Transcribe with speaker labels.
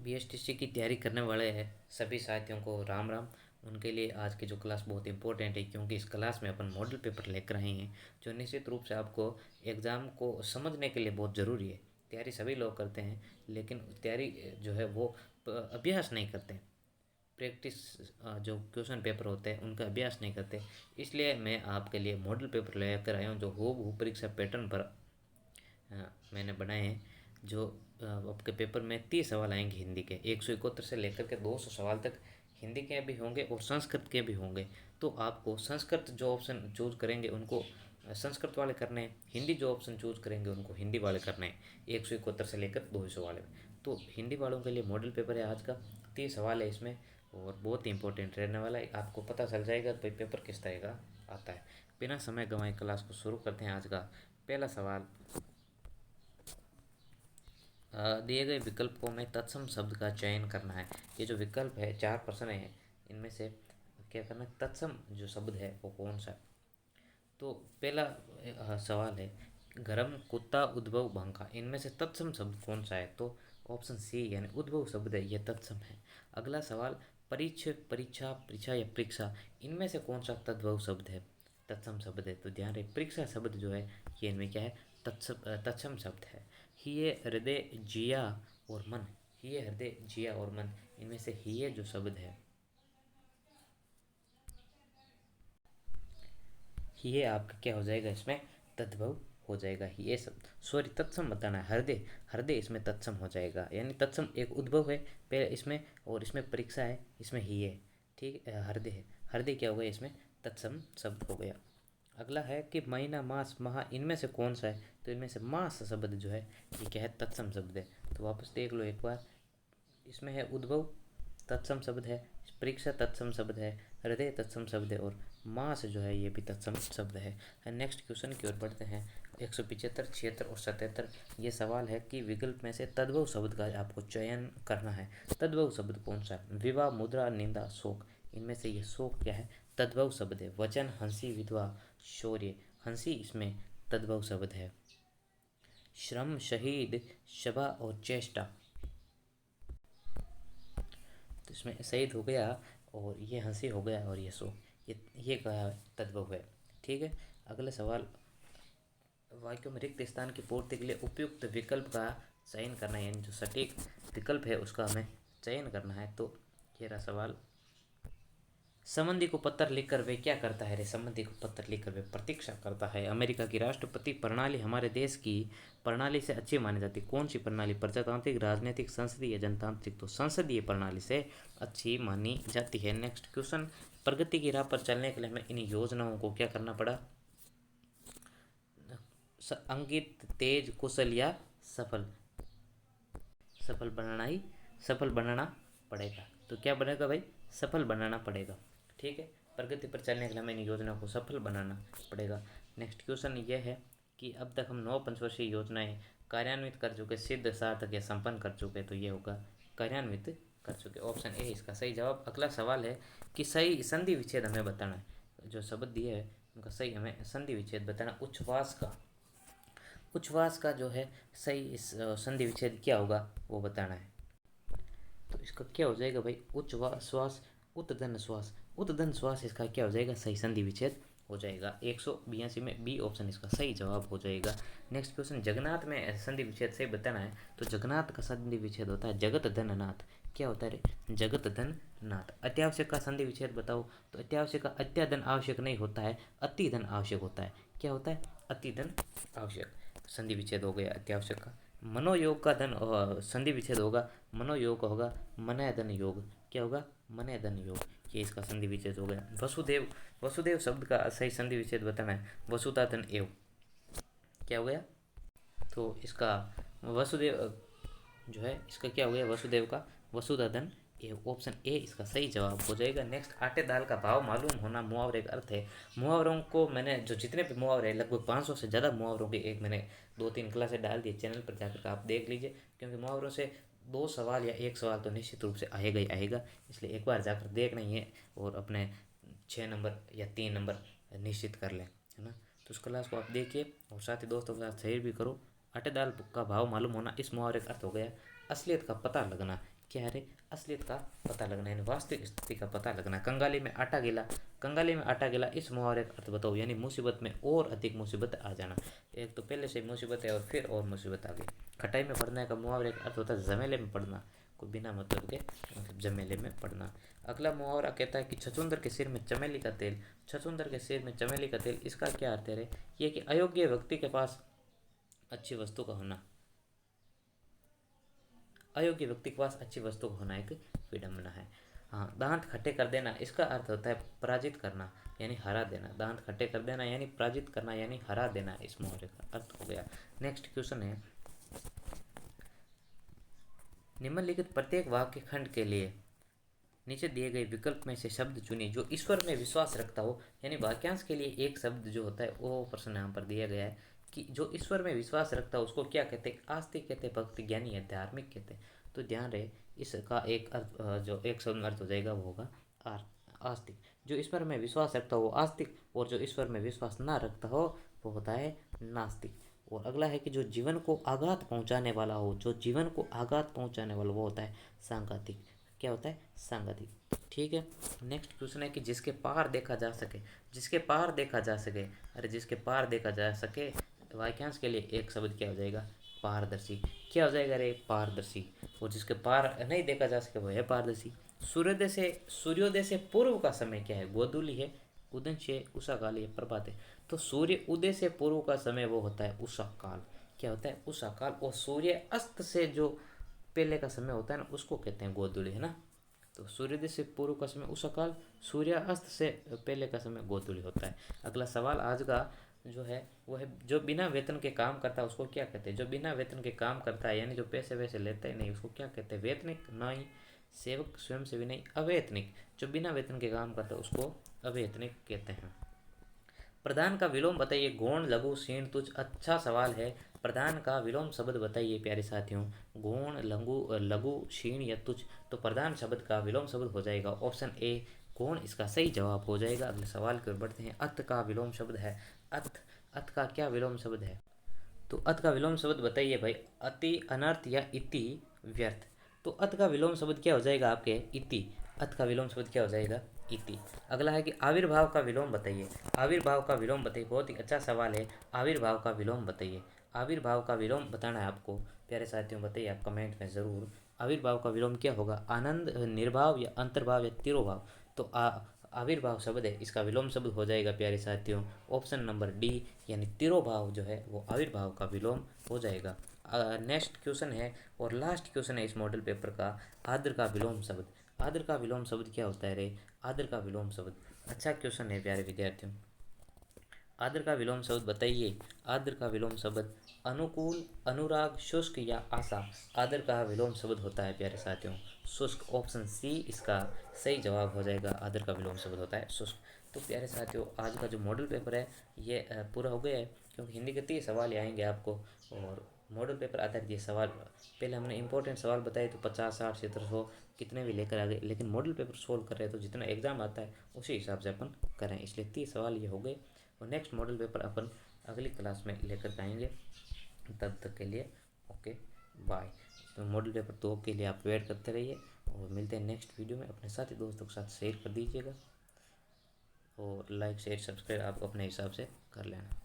Speaker 1: BSTC की तैयारी करने वाले हैं सभी साथियों को राम राम। उनके लिए आज की जो क्लास बहुत इंपॉर्टेंट है, क्योंकि इस क्लास में अपन मॉडल पेपर लेकर आए हैं जो निश्चित रूप से आपको एग्ज़ाम को समझने के लिए बहुत ज़रूरी है। तैयारी सभी लोग करते हैं, लेकिन तैयारी जो है वो अभ्यास नहीं करते हैं। प्रैक्टिस जो क्वेश्चन पेपर होते हैं उनका अभ्यास नहीं करते। इसलिए मैं आपके लिए मॉडल पेपर लेकर आया हूँ जो हूबहू परीक्षा पैटर्न पर मैंने बनाए हैं। जो आपके पेपर में 30 सवाल आएंगे हिंदी के, 171 से लेकर के 200 सवाल तक हिंदी के भी होंगे और संस्कृत के भी होंगे। तो आपको संस्कृत जो ऑप्शन चूज करेंगे उनको संस्कृत वाले करने हैं, हिंदी जो ऑप्शन चूज करेंगे उनको हिंदी वाले करने हैं, 171 से लेकर 200 वाले। तो हिंदी वालों के लिए मॉडल पेपर है आज का, 30 सवाल है इसमें और बहुत ही इंपॉर्टेंट रहने वाला है। आपको पता चल जाएगा भाई पेपर किस तरह का आता है। बिना समय गंवाए क्लास को शुरू करते हैं। आज का पहला सवाल, दिए गए विकल्पों में तत्सम शब्द का चयन करना है। ये जो विकल्प है 4 प्रश्न है, इनमें से क्या करना है, तत्सम जो शब्द है वो कौन सा है। तो पहला सवाल है, गरम कुत्ता उद्भव भंका, इनमें से तत्सम शब्द कौन सा है। तो ऑप्शन सी यानी उद्भव शब्द है, ये तत्सम है। अगला सवाल, परीक्ष परीक्षा परीक्षा या परीक्षा, इनमें से कौन सा तद्भव शब्द है, तत्सम शब्द है। तो ध्यान रहे परीक्षा शब्द जो है ये इनमें क्या है, तत्सम शब्द है। हिये हृदय जिया और मन, हिये हृदय जिया और मन, इनमें से हिये जो शब्द है ये आपका क्या हो जाएगा, इसमें तद्भव हो जाएगा। ये सब सॉरी तत्सम बताना है, हृदय हृदय इसमें तत्सम हो जाएगा। यानी तत्सम एक उद्भव है पहले इसमें, और इसमें परीक्षा है, इसमें ही है, ठीक है, हृदय है, हृदय क्या हो गया, इसमें तत्सम शब्द हो गया। अगला है कि महीना मास महा, इनमें से कौन सा है। तो इनमें से मास शब्द जो है ये क्या है, तत्सम शब्द है। तो वापस देख लो एक बार, इसमें है उद्भव तत्सम शब्द है, परीक्षा तत्सम शब्द है, हृदय तत्सम शब्द है, और मास जो है ये भी तत्सम शब्द है। नेक्स्ट क्वेश्चन की ओर बढ़ते हैं। 175, 76 और 77 ये सवाल है कि विकल्प में से तद्भव शब्द का आपको चयन करना है। तद्भव शब्द कौन सा है, विवाह मुद्रा निंदा शोक, इनमें से ये शोक क्या है, तद्भव शब्द है। वचन हंसी विधवा शौर्य, हंसी इसमें तद्भव शब्द है। श्रम शहीद सभा और चेष्टा, तो इसमें शहीद हो गया और ये हंसी हो गया और ये सो, ये क्या तद्भव है, ठीक है। अगला सवाल, वाक्यों में रिक्त स्थान की पूर्ति के लिए उपयुक्त विकल्प का चयन करना है, यानी जो सटीक विकल्प है उसका हमें चयन करना है। तो ये रहा सवाल, संबंधी को पत्र लिखकर वे क्या करता है रे, संबंधी को पत्र लिखकर वे प्रतीक्षा करता है। अमेरिका की राष्ट्रपति प्रणाली हमारे देश की प्रणाली से अच्छी मानी जाती, कौन सी प्रणाली, प्रजातांत्रिक राजनीतिक संसदीय या जनतांत्रिक। तो संसदीय प्रणाली से अच्छी मानी जाती है। नेक्स्ट क्वेश्चन, प्रगति की राह पर चलने के लिए हमें इन योजनाओं को क्या करना पड़ा, अंकित तेज कुशल या सफल, सफल बनाना पड़ेगा। तो क्या बनेगा भाई, सफल बनाना पड़ेगा, ठीक है। प्रगति पर चलने के लिए हमें इन योजना को सफल बनाना पड़ेगा। नेक्स्ट क्वेश्चन ये है कि अब तक हम 9 पंचवर्षीय योजनाएं कार्यान्वित कर चुके, सिद्ध सार्थक या संपन्न कर चुके। तो ये होगा कार्यान्वित कर चुके, ऑप्शन ए इसका सही जवाब। अगला सवाल है कि सही संधि विच्छेद हमें बताना है, जो शब्द दिए है उनका सही हमें संधि विच्छेद बताना। उच्छ्वास का जो है सही इस संधि विच्छेद क्या होगा वो बताना है। तो इसका क्या हो जाएगा भाई, उच्छ्वास उत्तधन श्वास, उत्तधन श्वास इसका क्या हो जाएगा, सही संधि विच्छेद हो जाएगा। 182 में बी ऑप्शन इसका सही जवाब हो जाएगा। नेक्स्ट क्वेश्चन, जगन्नाथ में संधि विच्छेद सही बताना है। तो जगन्नाथ का संधि विच्छेद होता है जगत धन नाथ, क्या होता है रे, जगत धन नाथ। अत्यावश्यक का संधि विच्छेद बताओ। तो अत्यावश्यक का अत्याधन आवश्यक नहीं होता है, अति धन आवश्यक होता है। क्या होता है, अति धन आवश्यक, संधि विच्छेद हो गया अत्यावश्यक का। मनोयोग का धन संधि विच्छेद होगा, मनोयोग का होगा मनय धन योग, क्या होगा, मनय धन योग, ये इसका संधि विच्छेद हो गया। वसुदेव, वसुदेव शब्द का सही संधि विच्छेद बताना है, वसुधा धन एव, क्या हो गया। तो इसका वसुदेव जो है इसका क्या हो गया, वसुदेव का वसुधा धन एव, ऑप्शन ए इसका सही जवाब हो जाएगा। नेक्स्ट, आटे दाल का भाव मालूम होना मुहावरे का अर्थ है। मुहावरों को मैंने जो जितने भी मुहावरे हैं लगभग 500 से ज़्यादा मुहावरों की एक मैंने 2-3 क्लासें डाल दी, चैनल पर जाकर आप देख लीजिए, क्योंकि मुहावरों से 2 सवाल या 1 सवाल तो निश्चित रूप से आएगा ही आएगा, इसलिए एक बार जाकर देखना ही है और अपने 6 नंबर या 3 नंबर निश्चित कर लें, है ना। तो उस क्लास को आप देखिए और साथ ही दोस्तों के साथ शेयर भी करो। आटे दाल का भाव मालूम होना, इस मुहावरे का अर्थ हो गया असलियत का पता लगना, क्या है रे, असलियत का पता लगना, यानी वास्तविक स्थिति का पता लगना। कंगाली में आटा गिला, कंगाली में आटा गिला, इस मुहावरे का अर्थ बताओ, यानी मुसीबत में और अधिक मुसीबत आ जाना। एक तो पहले से मुसीबत है और फिर और मुसीबत आ गई। खटाई में पड़ने का मुहावरे का अर्थ होता है झमेले में पड़ना, कोई बिना मतलब के मतलब झमेले में पड़ना। अगला मुहावरा कहता है कि छछूंदर के सिर में चमेली का तेल, छछूंदर के सिर में चमेली का तेल, इसका क्या अर्थ है रे? ये कि अयोग्य व्यक्ति के पास अच्छी वस्तु का होना, अयोग्य व्यक्ति के पास अच्छी वस्तु का होना एक विडंबना है। हाँ, दांत खट्टे कर देना, इसका अर्थ होता है पराजित करना, यानी हरा देना। दांत खट्टे कर देना यानी पराजित करना, यानी हरा देना, इस मुहावरे का अर्थ हो गया। नेक्स्ट क्वेश्चन है, निम्नलिखित प्रत्येक वाक्य खंड के लिए नीचे दिए गए विकल्प में से शब्द चुनिए जो ईश्वर में विश्वास रखता हो। यानी वाक्यांश के लिए एक शब्द जो होता है वो प्रश्न यहाँ पर दिया गया है कि जो ईश्वर में विश्वास रखता है उसको क्या कहते हैं? आस्तिक कहते हैं, भक्ति ज्ञानी है, धार्मिक कहते हैं। तो ध्यान रहे, इसका एक अर्थ जो एक शब्द में अर्थ हो जाएगा वो होगा आस्तिक। जो ईश्वर में विश्वास रखता हो वो आस्तिक, और जो ईश्वर में विश्वास ना रखता हो वो होता है नास्तिक। और अगला है कि जो जीवन को आघात पहुंचाने वाला हो, जो जीवन को आघात पहुंचाने वाला वो होता है सांघातिक। क्या होता है? सांघातिक। ठीक है। नेक्स्ट क्वेश्चन है कि जिसके पार देखा जा सके, जिसके पार देखा जा सके, अरे जिसके पार देखा जा सके, वाक्यांश के लिए एक शब्द क्या हो जाएगा? पारदर्शी। क्या हो जाएगा रे? पारदर्शी। और जिसके पार नहीं देखा जा सके वो है पारदर्शी। सूर्योदय से पूर्व का समय क्या है? गोधूली है, उदंश है, उषा काल है, प्रभात है। तो सूर्य उदय से पूर्व का समय वो होता है उषा काल। क्या होता है? उषा काल। और सूर्य अस्त से जो पहले का समय होता है ना उसको कहते हैं गोधूली, है ना। तो सूर्योदय से पूर्व का समय उषा काल, सूर्यास्त से पहले का समय गोधूली होता है। अगला सवाल आज का जो है वो है, जो बिना वेतन के काम करता है उसको क्या कहते हैं? जो बिना वेतन के काम करता है यानी जो पैसे वैसे लेता ही नहीं उसको क्या कहते हैं? वेतनिक नहीं, सेवक स्वयंसेवी नहीं, अवेतनिक। जो बिना वेतन के काम करता है उसको अवेतनिक कहते हैं। प्रधान का विलोम बताइए। गौण, लघु, क्षीण, तुच्छ। अच्छा सवाल है। प्रधान का विलोम शब्द बताइए प्यारे साथियों। गौण, लघु, क्षीण या तुच्छ। तो प्रधान शब्द का विलोम शब्द हो जाएगा ऑप्शन ए गौण, इसका सही जवाब हो जाएगा। अगले सवाल की ओर बढ़ते हैं। अत का विलोम शब्द है अत, अत का क्या विलोम शब्द है? तो अत का विलोम शब्द बताइए भाई। अति, अनर्थ या इति, व्यर्थ। तो अत का विलोम शब्द क्या हो जाएगा आपके? इति। अत का विलोम शब्द क्या हो जाएगा? इति। अगला है कि आविर्भाव का विलोम बताइए। आविर्भाव का विलोम बताइए। बहुत ही अच्छा सवाल है। आविर्भाव का विलोम बताइए। आविर्भाव का विलोम बताना है आपको प्यारे साथियों, बताइए आप कमेंट में ज़रूर। आविर्भाव का विलोम क्या होगा? आनंद, निर्भाव या अंतर्भाव या तिरोभाव। तो आविर्भाव शब्द है, इसका विलोम शब्द हो जाएगा प्यारे साथियों ऑप्शन नंबर डी, यानी तिरोभाव जो है वो आविर्भाव का विलोम हो जाएगा। नेक्स्ट क्वेश्चन है और लास्ट क्वेश्चन है इस मॉडल पेपर का। आदर का विलोम शब्द। आदर का विलोम शब्द क्या होता है रे? आदर का विलोम शब्द अच्छा क्वेश्चन है प्यारे विद्यार्थियों। आदर का विलोम शब्द बताइए। आदर का विलोम शब्द अनुकूल, अनुराग, शुष्क या आशा। आदर का विलोम शब्द होता है प्यारे साथियों शुष्क। ऑप्शन सी इसका सही जवाब हो जाएगा। आदर का विलोम शब्द होता है शुष्क। तो प्यारे साथियों आज का जो मॉडल पेपर है ये पूरा हो गया है, क्योंकि हिंदी के 30 सवाल ही आएंगे आपको। और मॉडल पेपर आधारित ये सवाल, पहले हमने इंपॉर्टेंट सवाल बताए तो 50, 60, 70, 100 कितने भी लेकर आ गए, लेकिन मॉडल पेपर सोल्व कर रहे हैं तो जितना एग्जाम आता है उसी हिसाब से अपन करें, इसलिए 30 सवाल ये हो गए। और नेक्स्ट मॉडल पेपर अपन अगली क्लास में लेकर आएंगे। तब तक के लिए ओके बाय। तो मॉडल पेपर 2 के लिए आप वेट करते रहिए और मिलते हैं नेक्स्ट वीडियो में। अपने साथी दोस्तों के साथ शेयर कर दीजिएगा और लाइक शेयर सब्सक्राइब आप अपने हिसाब से कर लेना।